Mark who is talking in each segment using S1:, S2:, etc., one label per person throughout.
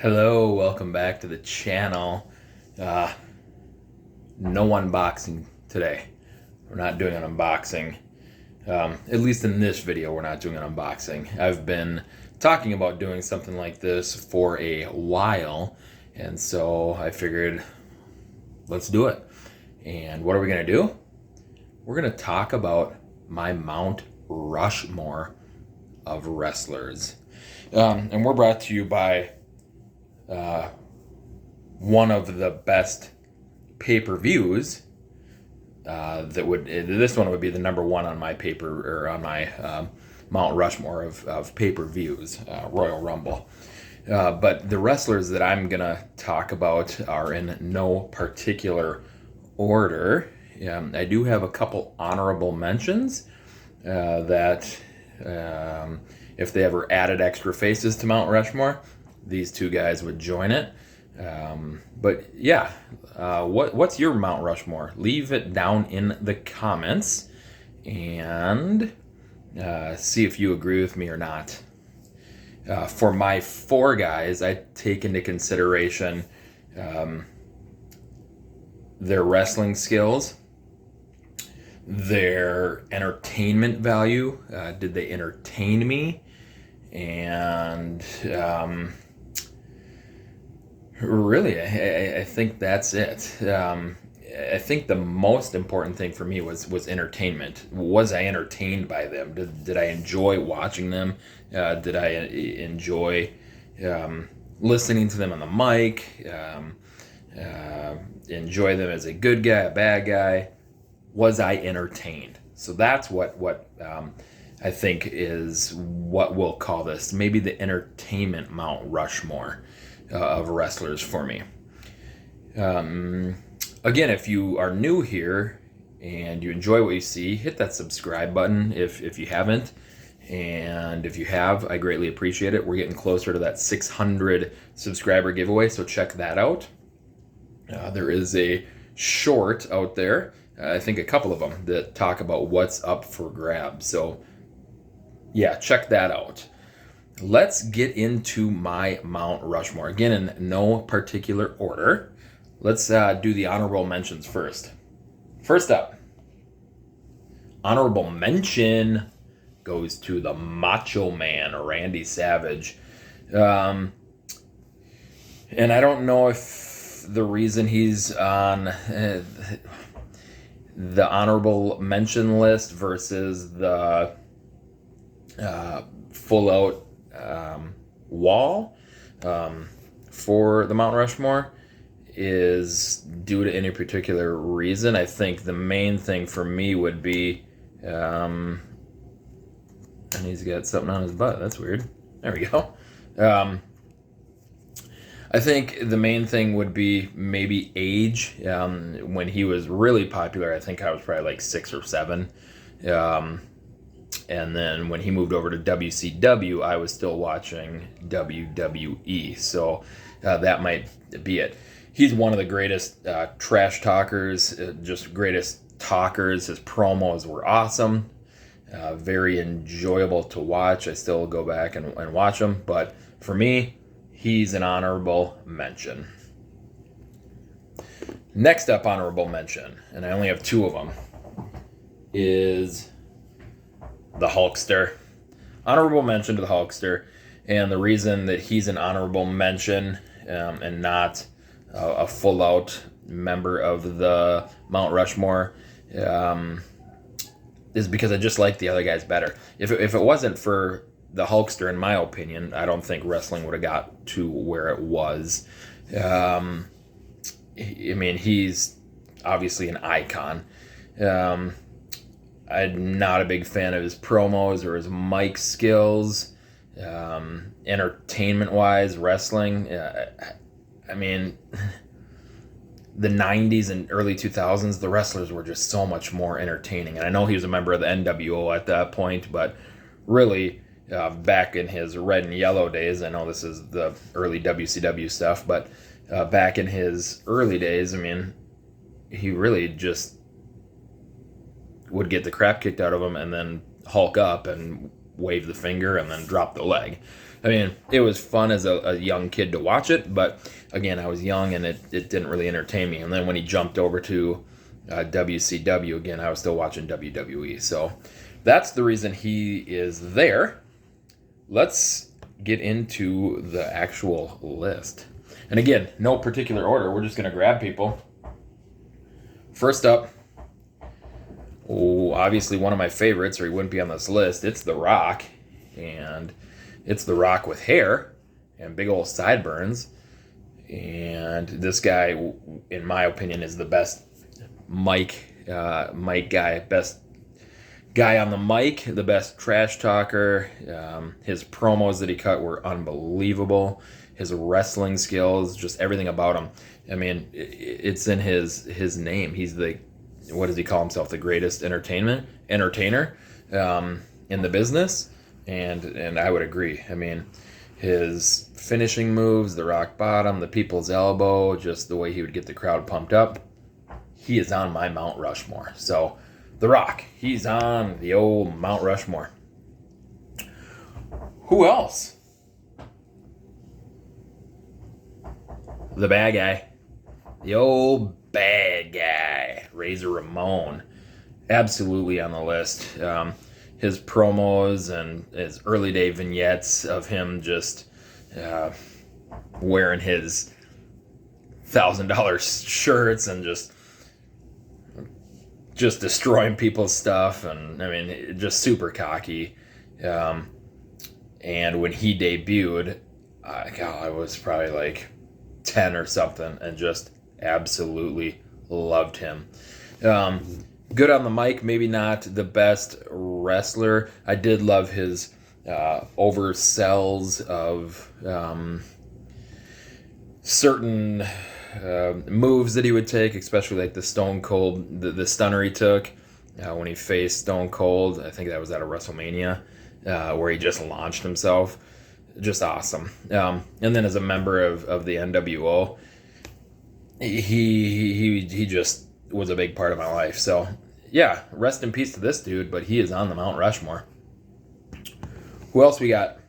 S1: Hello, welcome back to the channel. No unboxing today. We're not doing an unboxing. At least in this video, we're not doing an unboxing. I've been talking about doing something like this for a while, and so I figured, let's do it. And what are we gonna do? We're gonna talk about my Mount Rushmore of wrestlers. And we're brought to you by one of the best pay-per-views this one would be the number one on my Mount Rushmore of pay-per-views, Royal Rumble. But the wrestlers that I'm gonna talk about are in no particular order. I do have a couple honorable mentions that if they ever added extra faces to Mount Rushmore, these two guys would join it. But yeah, what's your Mount Rushmore? Leave it down in the comments and see if you agree with me or not. For my four guys, I take into consideration their wrestling skills, their entertainment value. Did they entertain me? And really, I think that's it. I think the most important thing for me was entertainment. Was I entertained by them? Did I enjoy watching them? Did I enjoy listening to them on the mic? Enjoy them as a good guy, a bad guy? Was I entertained? So that's what I think is what we'll call this. Maybe the entertainment Mount Rushmore of wrestlers for me. Again, if you are new here and you enjoy what you see, hit that subscribe button if you haven't. And if you have, I greatly appreciate it. We're getting closer to that 600 subscriber giveaway, so check that out. There is a short out there, I think a couple of them, that talk about what's up for grabs. So yeah, check that out. Let's get into my Mount Rushmore. Again, in no particular order. Let's do the honorable mentions first. First up, honorable mention goes to the Macho Man, Randy Savage. And I don't know if the reason he's on the honorable mention list versus the full out wall for the Mount Rushmore is due to any particular reason. I think the main thing for me would be, and he's got something on his butt. That's weird. There we go. I think the main thing would be maybe age. When he was really popular, I think I was probably like 6 or 7. And then when he moved over to WCW, I was still watching WWE. So that might be it. He's one of the greatest trash talkers, just greatest talkers. His promos were awesome. Very enjoyable to watch. I still go back and watch them. But for me, he's an honorable mention. Next up, honorable mention, and I only have 2 of them, is the Hulkster. Honorable mention to the Hulkster, and the reason that he's an honorable mention and not a full-out member of the Mount Rushmore is because I just like the other guys better. If it wasn't for the Hulkster, in my opinion, I don't think wrestling would have got to where it was. I mean, he's obviously an icon. I'm not a big fan of his promos or his mic skills. Entertainment-wise, wrestling, I mean, the 90s and early 2000s, the wrestlers were just so much more entertaining. And I know he was a member of the NWO at that point, but really, back in his red and yellow days, I know this is the early WCW stuff, but back in his early days, I mean, he really just would get the crap kicked out of him and then Hulk up and wave the finger and then drop the leg. I mean, it was fun as a young kid to watch it, but again, I was young and it didn't really entertain me. And then when he jumped over to WCW again, I was still watching WWE. So that's the reason he is there. Let's get into the actual list. And again, no particular order. We're just going to grab people. First up, obviously one of my favorites, or he wouldn't be on this list. It's The Rock. And it's The Rock with hair and big old sideburns. And this guy, in my opinion, is the best mic guy, best guy on the mic, the best trash talker. His promos that he cut were unbelievable. His wrestling skills, just everything about him. I mean, it's in his name. He's the, what does he call himself? The greatest entertainer in the business. And I would agree. I mean, his finishing moves, the rock bottom, the people's elbow, just the way he would get the crowd pumped up. He is on my Mount Rushmore. So, The Rock, he's on the old Mount Rushmore. Who else? The bad guy. The old bad guy. Razor Ramon. Absolutely on the list. His promos and his early day vignettes of him just wearing his $1,000 shirts and just destroying people's stuff, and I mean, just super cocky. And when he debuted, I was probably like 10 or something, and just absolutely loved him. Good on the mic, maybe not the best wrestler. I did love his oversells of certain moves that he would take, especially like the Stone Cold, the stunner he took when he faced Stone Cold. I think that was at a WrestleMania where he just launched himself. Just awesome. And then as a member of the NWO, he just was a big part of my life. So yeah, rest in peace to this dude, but he is on the Mount Rushmore. Who else we got?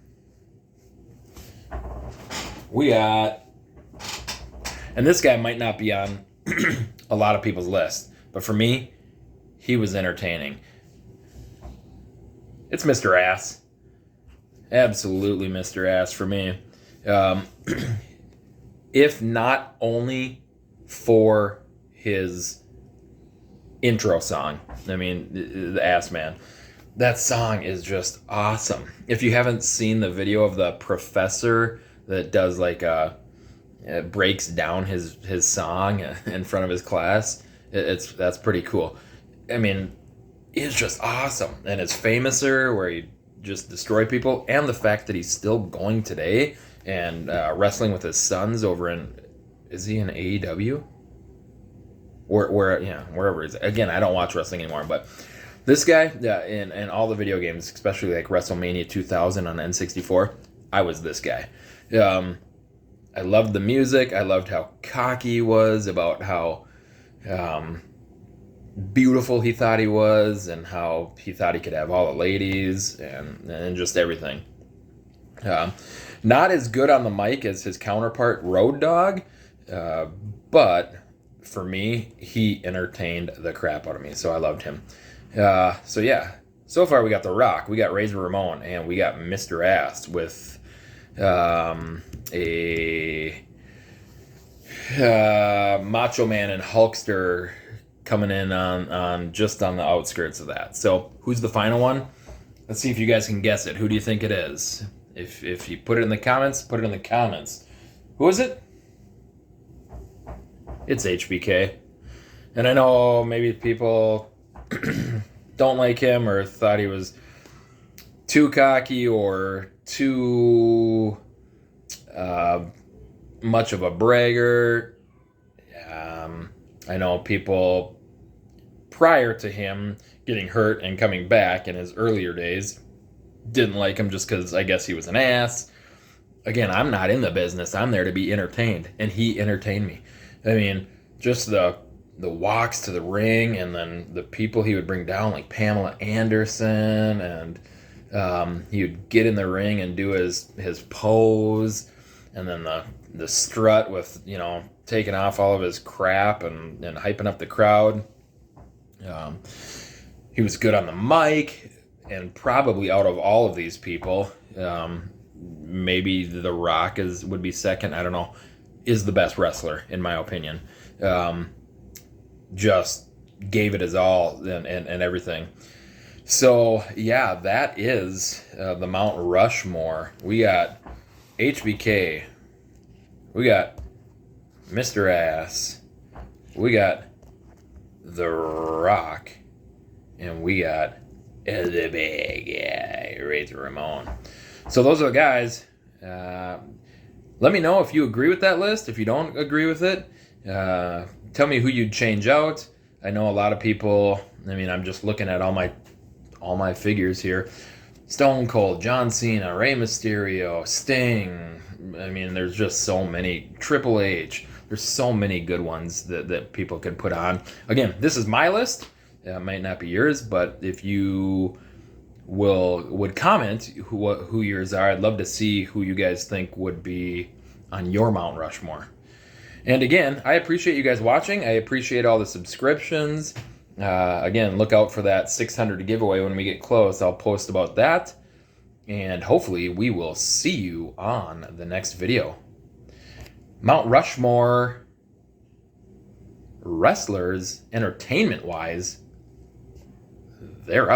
S1: And this guy might not be on a lot of people's list, but for me, he was entertaining. It's Mr. Ass. Absolutely Mr. Ass for me. If not only for his intro song. I mean, the Ass Man. That song is just awesome. If you haven't seen the video of the professor that does like breaks down his song in front of his class, that's pretty cool. I mean, it's just awesome. And it's Famouser, where he just destroyed people, and the fact that he's still going today and wrestling with his sons over in, is he in AEW? Wherever he's. Again, I don't watch wrestling anymore, but this guy, in all the video games, especially like WrestleMania 2000 on N64, I was this guy. I loved the music. I loved how cocky he was about how beautiful he thought he was, and how he thought he could have all the ladies and just everything. Not as good on the mic as his counterpart, Road Dogg, but for me, he entertained the crap out of me, so I loved him. So yeah, so far we got The Rock, we got Razor Ramon, and we got Mr. Ass with a Macho Man and Hulkster coming in on just on the outskirts of that. So who's the final one? Let's see if you guys can guess it. Who do you think it is? If you put it in the comments, put it in the comments. Who is it? It's HBK. And I know maybe people don't like him or thought he was too cocky or too much of a bragger. I know people prior to him getting hurt and coming back in his earlier days didn't like him just because I guess he was an ass. Again, I'm not in the business. I'm there to be entertained, and he entertained me. I mean, just the walks to the ring, and then the people he would bring down, like Pamela Anderson and He would get in the ring and do his pose, and then the strut with, taking off all of his crap and hyping up the crowd. He was good on the mic, and probably out of all of these people, maybe The Rock would be second. I don't know. Is the best wrestler in my opinion. Just gave it his all and everything. So yeah, that is the Mount Rushmore. We got HBK. We got Mr. Ass. We got The Rock. And we got the big guy, Razor Ramon. So those are the guys. Let me know if you agree with that list. If you don't agree with it, tell me who you'd change out. I know a lot of people. I mean, I'm just looking at all my figures here. Stone Cold, John Cena, Rey Mysterio, Sting. I mean, there's just so many. Triple H. There's so many good ones that people can put on. Again, this is my list. It might not be yours, but if you would comment who yours are, I'd love to see who you guys think would be on your Mount Rushmore. And again, I appreciate you guys watching. I appreciate all the subscriptions. Again, look out for that 600 giveaway when we get close. I'll post about that. And hopefully we will see you on the next video. Mount Rushmore wrestlers, entertainment-wise, they're up.